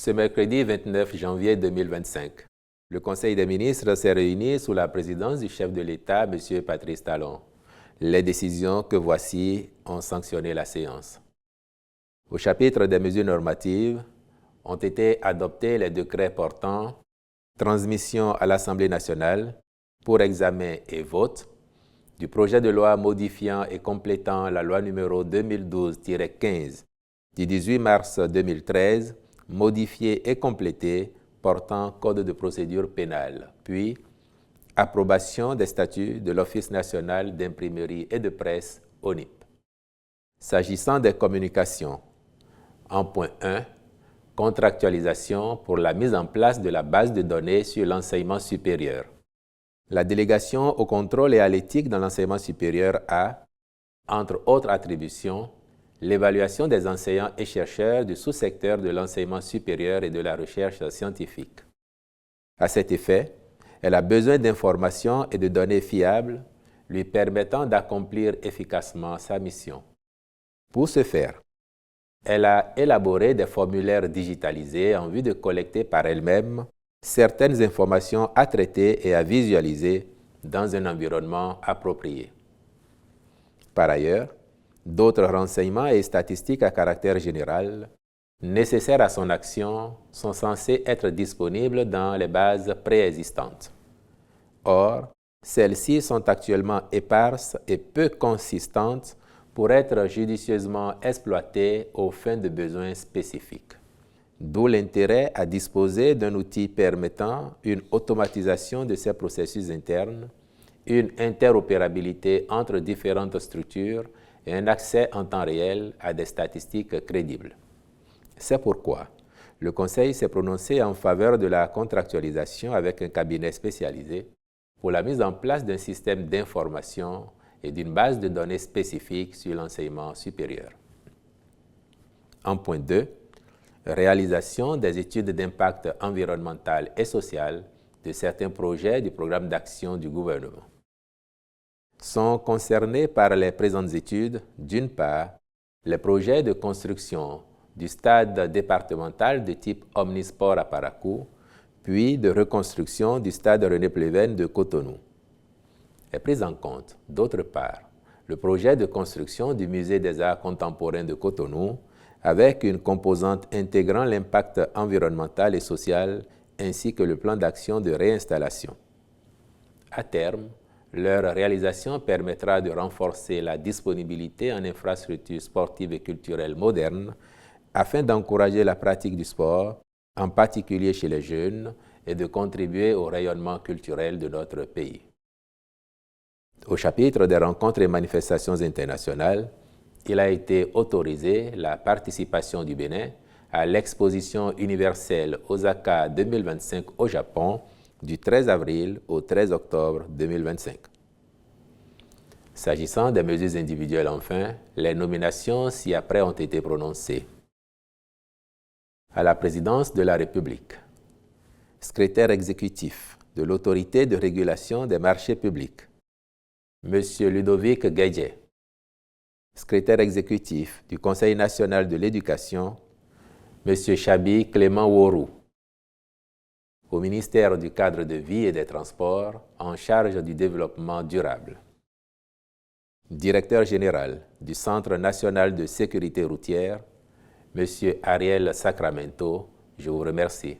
Ce mercredi 29 janvier 2025, le Conseil des ministres s'est réuni sous la présidence du chef de l'État, M. Patrice Talon. Les décisions que voici ont sanctionné la séance. Au chapitre des mesures normatives, ont été adoptés les décrets portant transmission à l'Assemblée nationale pour examen et vote du projet de loi modifiant et complétant la loi numéro 2012-15 du 18 mars 2013, modifié et complété portant code de procédure pénale, puis approbation des statuts de l'Office national d'imprimerie et de presse, ONIP. S'agissant des communications, en point 1, contractualisation pour la mise en place de la base de données sur l'enseignement supérieur. La délégation au contrôle et à l'éthique dans l'enseignement supérieur a, entre autres attributions, l'évaluation des enseignants et chercheurs du sous-secteur de l'enseignement supérieur et de la recherche scientifique. À cet effet, elle a besoin d'informations et de données fiables lui permettant d'accomplir efficacement sa mission. Pour ce faire, elle a élaboré des formulaires digitalisés en vue de collecter par elle-même certaines informations à traiter et à visualiser dans un environnement approprié. Par ailleurs, d'autres renseignements et statistiques à caractère général nécessaires à son action sont censés être disponibles dans les bases préexistantes. Or, celles-ci sont actuellement éparses et peu consistantes pour être judicieusement exploitées aux fins de besoins spécifiques. D'où l'intérêt à disposer d'un outil permettant une automatisation de ces processus internes, une interopérabilité entre différentes structures et un accès en temps réel à des statistiques crédibles. C'est pourquoi le Conseil s'est prononcé en faveur de la contractualisation avec un cabinet spécialisé pour la mise en place d'un système d'information et d'une base de données spécifique sur l'enseignement supérieur. En point 2, réalisation des études d'impact environnemental et social de certains projets du programme d'action du gouvernement. Sont concernés par les présentes études, d'une part, les projets de construction du stade départemental de type omnisport à Parakou, puis de reconstruction du stade René Pleven de Cotonou. Est pris en compte, d'autre part, le projet de construction du Musée des Arts contemporains de Cotonou avec une composante intégrant l'impact environnemental et social ainsi que le plan d'action de réinstallation. À terme, leur réalisation permettra de renforcer la disponibilité en infrastructures sportives et culturelles modernes afin d'encourager la pratique du sport, en particulier chez les jeunes, et de contribuer au rayonnement culturel de notre pays. Au chapitre des rencontres et manifestations internationales, il a été autorisé la participation du Bénin à l'exposition universelle Osaka 2025 au Japon du 13 avril au 13 octobre 2025. S'agissant des mesures individuelles enfin, les nominations ci-après ont été prononcées. À la présidence de la République, secrétaire exécutif de l'Autorité de régulation des marchés publics, M. Ludovic Guédié, secrétaire exécutif du Conseil national de l'éducation, M. Chabi Clément Worou, au ministère du Cadre de vie et des Transports en charge du développement durable. Directeur général du Centre national de sécurité routière, M. Ariel Sacramento, je vous remercie.